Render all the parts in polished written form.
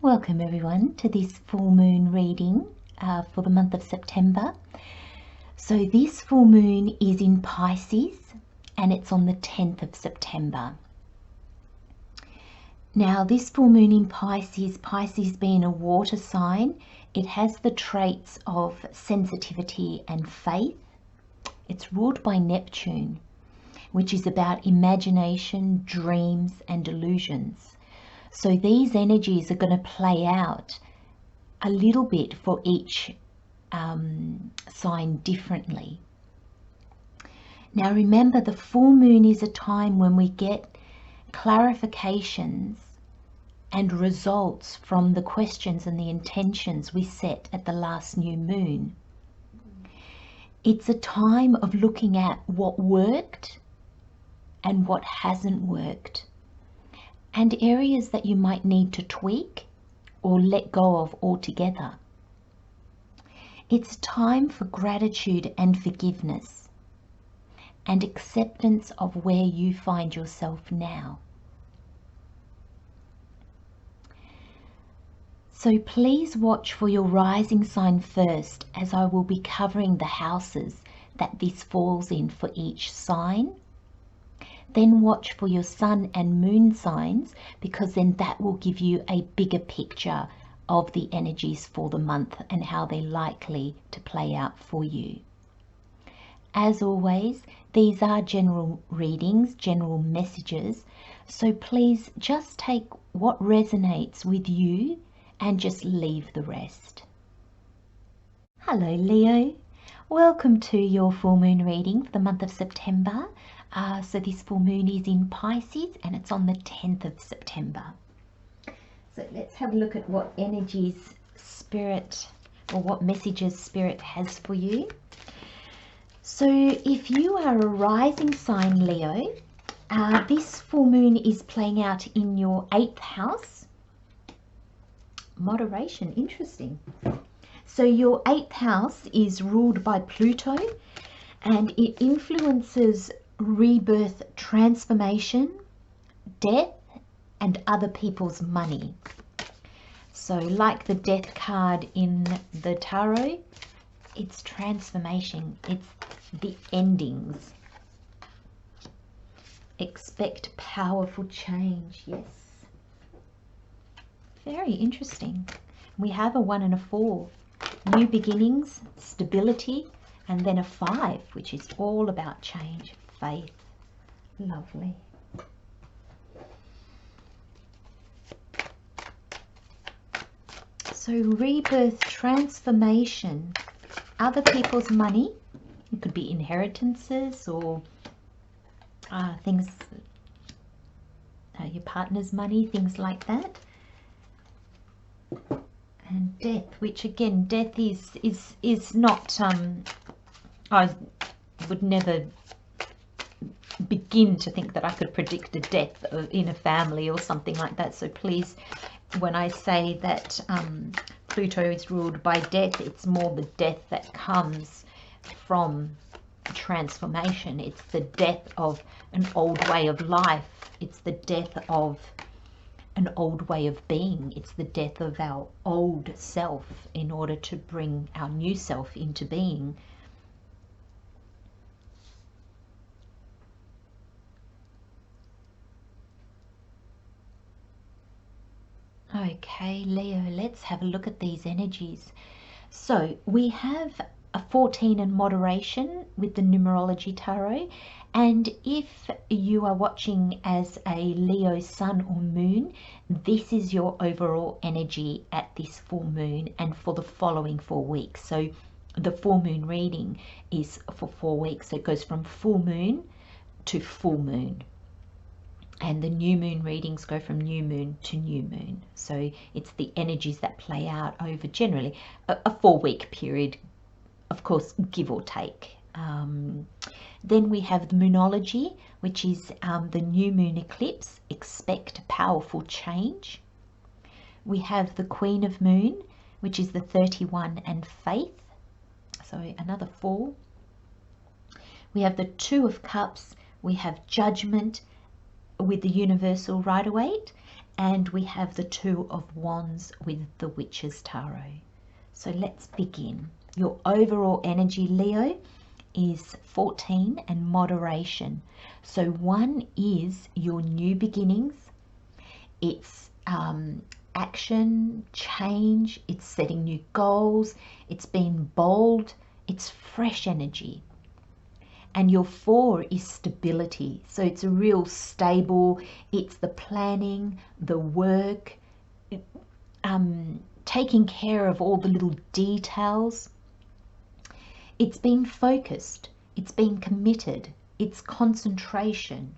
Welcome everyone to this full moon reading for the month of September. So this full moon is in Pisces and it's on the 10th of September. Now this full moon in Pisces, Pisces being a water sign, it has the traits of sensitivity and faith. It's ruled by Neptune, which is about imagination, dreams and illusions. So these energies are going to play out a little bit for each sign differently. Now remember, the full moon is a time when we get clarifications and results from the questions and the intentions we set at the last new moon. It's a time of looking at what worked and what hasn't worked, and areas that you might need to tweak or let go of altogether. It's time for gratitude and forgiveness and acceptance of where you find yourself now. So please watch for your rising sign first, as I will be covering the houses that this falls in for each sign. Then watch for your sun and moon signs, because then that will give you a bigger picture of the energies for the month and how they're likely to play out for you. As always, these are general readings, general messages, so please just take what resonates with you and just leave the rest. Hello Leo, welcome to your full moon reading for the month of September. So this full moon is in Pisces and it's on the 10th of September. So let's have a look at what energies Spirit, or what messages Spirit has for you. So if you are a rising sign Leo, this full moon is playing out in your 8th house. Moderation, interesting. So your 8th house is ruled by Pluto and it influences rebirth, transformation, death and other people's money. So like the death card in the tarot, it's transformation, it's the endings. Expect powerful change. Yes, very interesting. We have a 1 and a 4, new beginnings, stability, and then a 5, which is all about change, faith. Lovely. So rebirth, transformation, other people's money. It could be inheritances or things, your partner's money, things like that. And death, which again, death is not, I would never begin to think that I could predict a death in a family or something like that. So please, when I say that Pluto is ruled by death, it's more the death that comes from transformation. It's the death of an old way of life. It's the death of an old way of being. It's the death of our old self in order to bring our new self into being. Okay, Leo, let's have a look at these energies. So we have a 14 in moderation with the numerology tarot, and if you are watching as a Leo sun or moon, this is your overall energy at this full moon and for the following 4 weeks. So the full moon reading is for 4 weeks. So it goes from full moon to full moon. And the new moon readings go from new moon to new moon. So it's the energies that play out over generally a 4-week period, of course, give or take. Then we have the moonology, which is the new moon eclipse. Expect powerful change. We have the Queen of Moon, which is the 31 and faith. So another 4. We have the 2 of Cups. We have judgment with the universal Rider-Waite, and we have the Two of Wands with the Witch's Tarot. So let's begin. Your overall energy, Leo, is 14 and moderation. So 1 is your new beginnings. It's action, change, it's setting new goals, it's being bold, it's fresh energy. And your 4 is stability. So it's a real stable, it's the planning, the work, taking care of all the little details. It's being focused, it's being committed, it's concentration,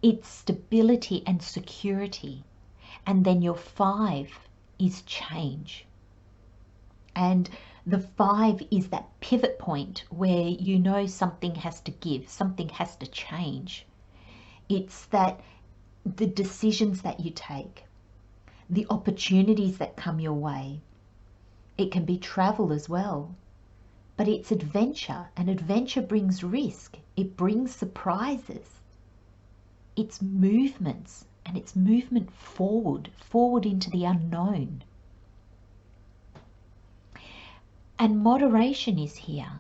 it's stability and security. And then your 5 is change. And the 5 is that pivot point where you know something has to give, something has to change. It's that the decisions that you take, the opportunities that come your way. It can be travel as well, but it's adventure, and adventure brings risk. It brings surprises. It's movements, and it's movement forward into the unknown. And moderation is here.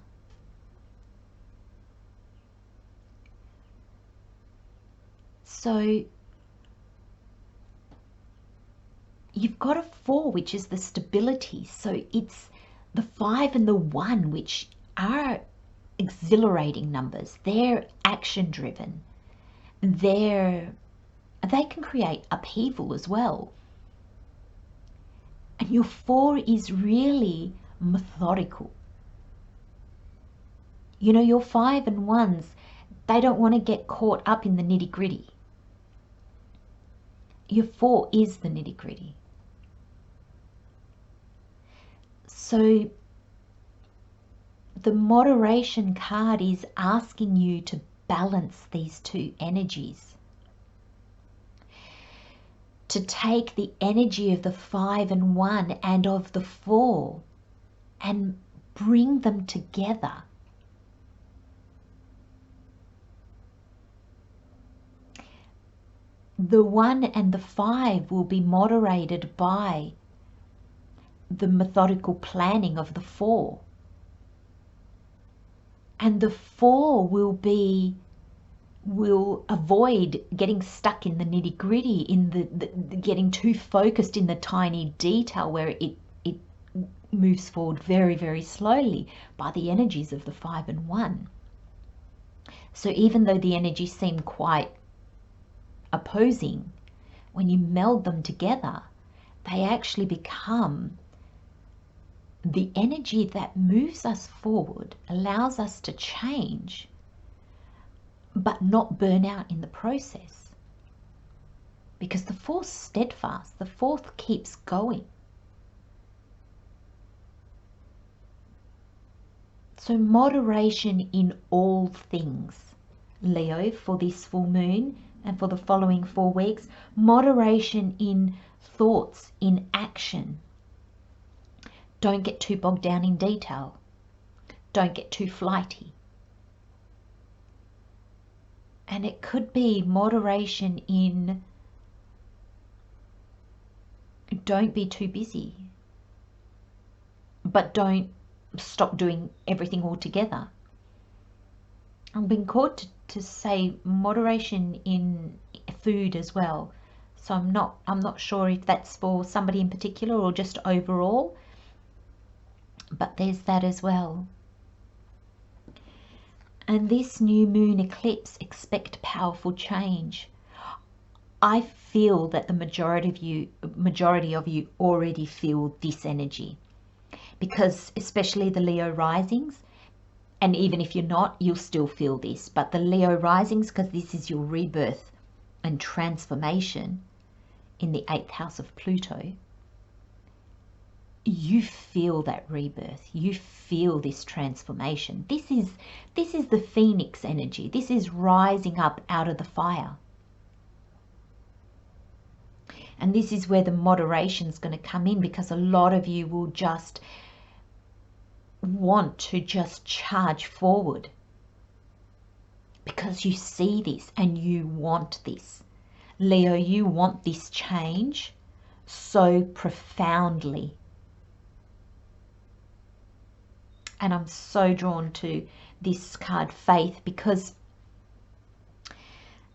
So you've got a 4, which is the stability. So it's the 5 and the 1, which are exhilarating numbers. They're action driven. They can create upheaval as well. And your 4 is really methodical. You know, your 5 and 1s, they don't want to get caught up in the nitty gritty. Your 4 is the nitty gritty. So the moderation card is asking you to balance these 2 energies. To take the energy of the 5 and 1 and of the 4 and bring them together. The 1 and the 5 will be moderated by the methodical planning of the 4. And the 4 will avoid getting stuck in the nitty gritty, in the getting too focused in the tiny detail where it moves forward very, very slowly by the energies of the 5 and 1. So even though the energies seem quite opposing, when you meld them together, they actually become the energy that moves us forward, allows us to change, but not burn out in the process. Because the 4's steadfast, the 4th keeps going. So moderation in all things, Leo, for this full moon and for the following 4 weeks. Moderation in thoughts, in action. Don't get too bogged down in detail. Don't get too flighty. And it could be moderation in don't be too busy, but don't stop doing everything altogether. I'm being called to say moderation in food as well. So I'm not sure if that's for somebody in particular or just overall, but there's that as well. And this new moon eclipse, expect powerful change. I feel that the majority of you already feel this energy, because especially the Leo risings, and even if you're not, you'll still feel this, but the Leo risings, because this is your rebirth and transformation in the 8th house of Pluto, you feel that rebirth, you feel this transformation. This is the phoenix energy. This is rising up out of the fire. And this is where the moderation is going to come in, because a lot of you will just want to just charge forward because you see this and you want this. Leo, you want this change so profoundly. And I'm so drawn to this card, Faith, because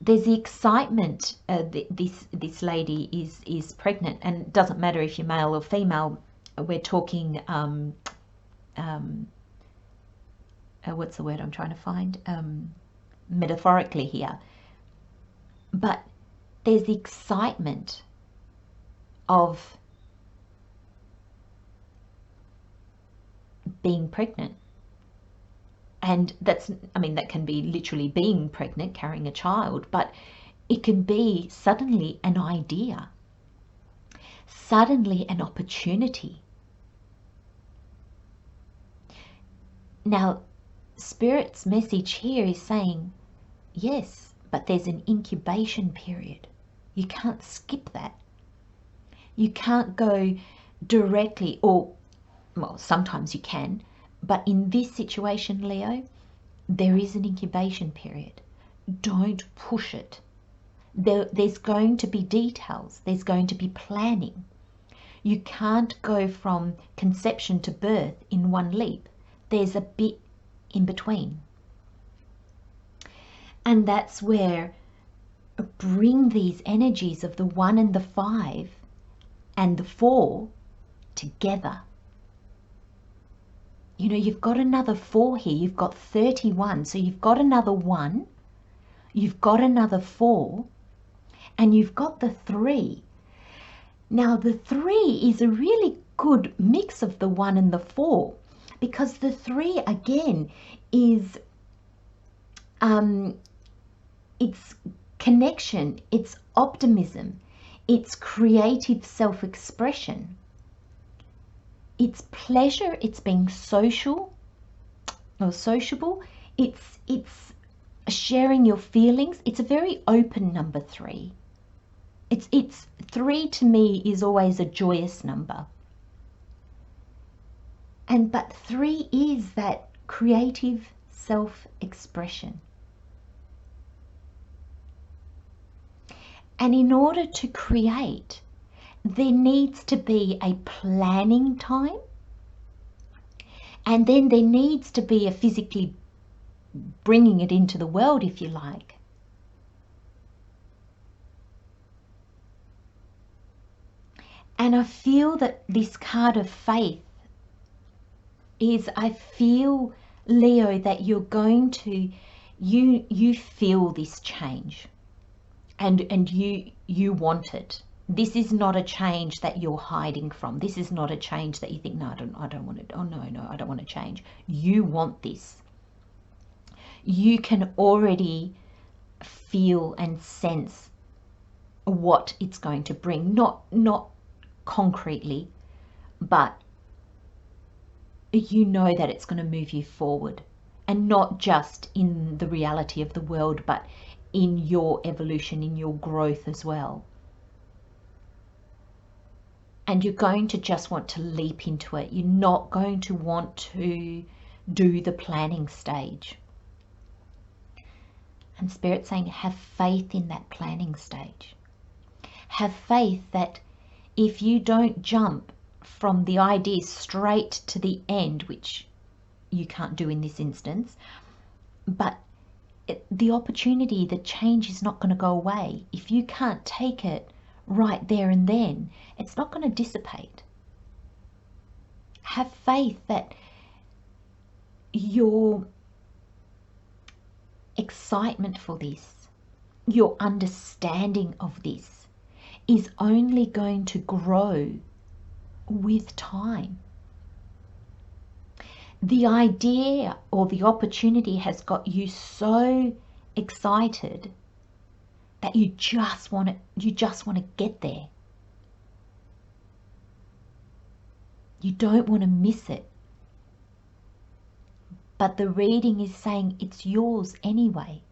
there's the excitement. This lady is pregnant, and it doesn't matter if you're male or female. We're talking what's the word I'm trying to find? Metaphorically here. But there's the excitement of being pregnant. And that's, I mean, that can be literally being pregnant, carrying a child, but it can be suddenly an idea, suddenly an opportunity. Now, Spirit's message here is saying, yes, but there's an incubation period. You can't skip that. You can't go directly, or, well, sometimes you can, but in this situation, Leo, there is an incubation period. Don't push it. There's going to be details. There's going to be planning. You can't go from conception to birth in one leap. There's a bit in between. And that's where bring these energies of the 1 and the 5 and the 4 together. You know, you've got another 4 here. You've got 31. So you've got another 1. You've got another 4. And you've got the 3. Now, the 3 is a really good mix of the 1 and the 4, because the 3, again, is it's connection, it's optimism, it's creative self-expression, it's pleasure, it's being social or sociable, it's sharing your feelings. It's a very open number 3. It's 3 to me is always a joyous number. But 3 is that creative self-expression. And in order to create, there needs to be a planning time, and then there needs to be a physically bringing it into the world, if you like. And I feel that this card of Faith is, I feel, Leo, that you're going to, you feel this change, and you want it. This is not a change that you're hiding from. This is not a change that you think, no, I don't want it. Oh no, I don't want to change. You want this. You can already feel and sense what it's going to bring, not concretely, but you know that it's going to move you forward, and not just in the reality of the world, but in your evolution, in your growth as well. And you're going to just want to leap into it. You're not going to want to do the planning stage. And Spirit's saying, have faith in that planning stage. Have faith that if you don't jump from the idea straight to the end, which you can't do in this instance, but the opportunity, the change is not going to go away. If you can't take it right there and then, it's not going to dissipate. Have faith that your excitement for this, your understanding of this, is only going to grow with time. The idea or the opportunity has got you so excited that you just want to get there. You don't want to miss it. But the reading is saying it's yours anyway.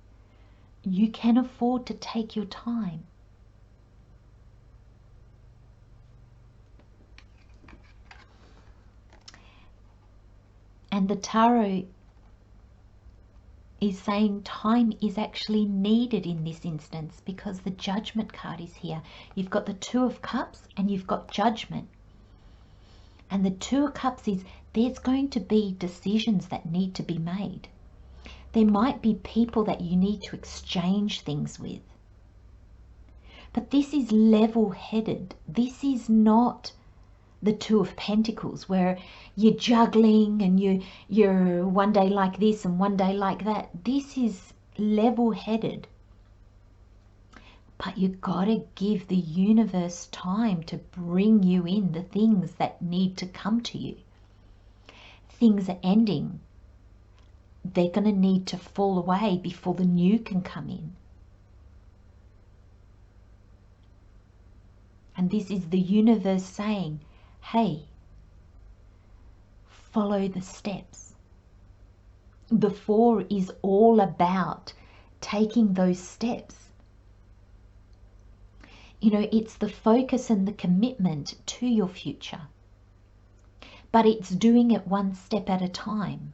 You can afford to take your time. And the tarot is saying time is actually needed in this instance, because the Judgment card is here. You've got the Two of Cups and you've got Judgment. And the Two of Cups is there's going to be decisions that need to be made. There might be people that you need to exchange things with. But this is level-headed. This is not the Two of Pentacles where you're juggling and you're one day like this and one day like that. This is level-headed. But you gotta give the universe time to bring you in the things that need to come to you. Things are ending. They're gonna need to fall away before the new can come in. And this is the universe saying, hey, follow the steps. The Four is all about taking those steps. You know, it's the focus and the commitment to your future. But it's doing it one step at a time.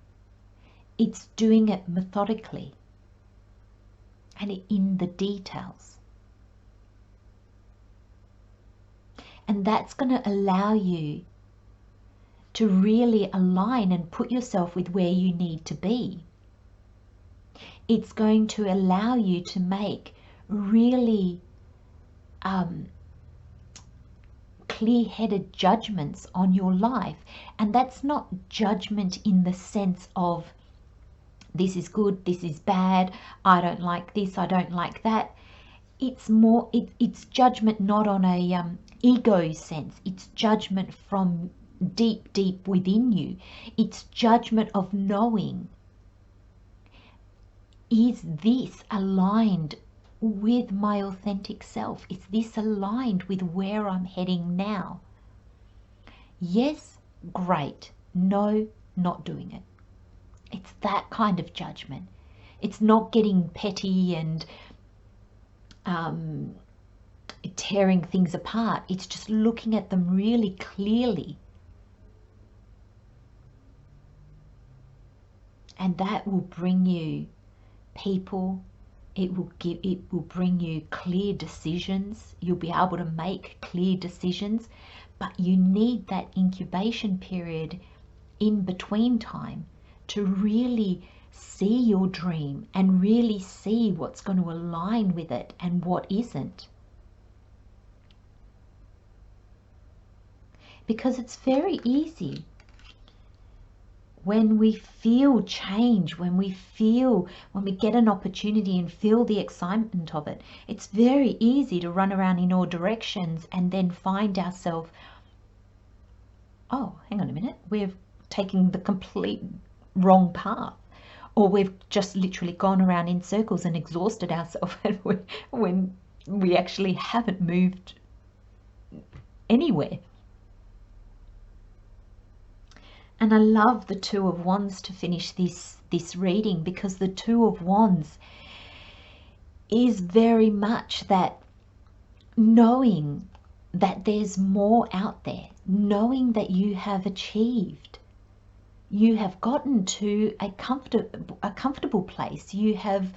It's doing it methodically and in the details. And that's going to allow you to really align and put yourself with where you need to be. It's going to allow you to make really clear-headed judgments on your life. And that's not judgment in the sense of this is good, this is bad, I don't like this, I don't like that. It's more, it's judgment not on a ego sense. It's judgment from deep, deep within you. It's judgment of knowing, is this aligned with my authentic self? Is this aligned with where I'm heading now? Yes, great. No, not doing it. It's that kind of judgment. It's not getting petty and tearing things apart. It's just looking at them really clearly. And that will bring you people. It will bring you clear decisions. You'll be able to make clear decisions, but you need that incubation period in between time to really see your dream and really see what's going to align with it and what isn't. Because it's very easy when we feel change, when we get an opportunity and feel the excitement of it, it's very easy to run around in all directions and then find ourselves, oh, hang on a minute, we're taking the complete wrong path. Or we've just literally gone around in circles and exhausted ourselves when we actually haven't moved anywhere. And I love the Two of Wands to finish this reading, because the Two of Wands is very much that knowing that there's more out there, knowing that you have achieved. You have gotten to a comfortable place. You've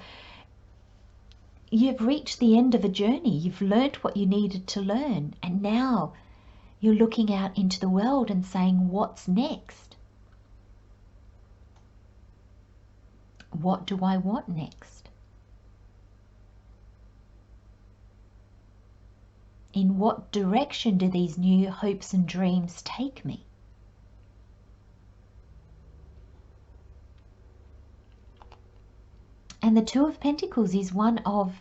reached the end of a journey. You've learnt what you needed to learn. And now you're looking out into the world and saying, what's next? What do I want next? In what direction do these new hopes and dreams take me? And the Two of Pentacles is one of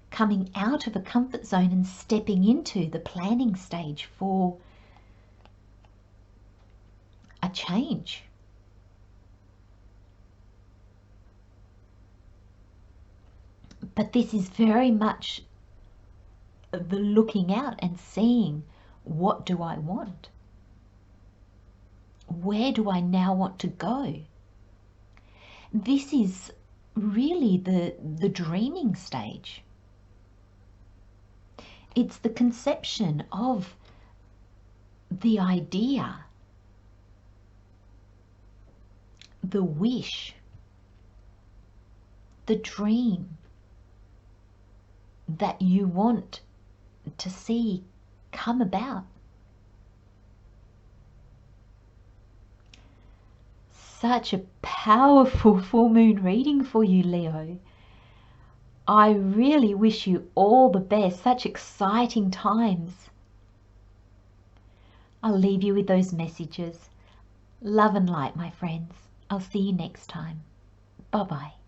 coming out of a comfort zone and stepping into the planning stage for a change. But this is very much the looking out and seeing, what do I want? Where do I now want to go? This is really the dreaming stage. It's the conception of the idea, the wish, the dream that you want to see come about. Such a powerful full moon reading for you, Leo. I really wish you all the best. Such exciting times. I'll leave you with those messages. Love and light, my friends. I'll see you next time. Bye-bye.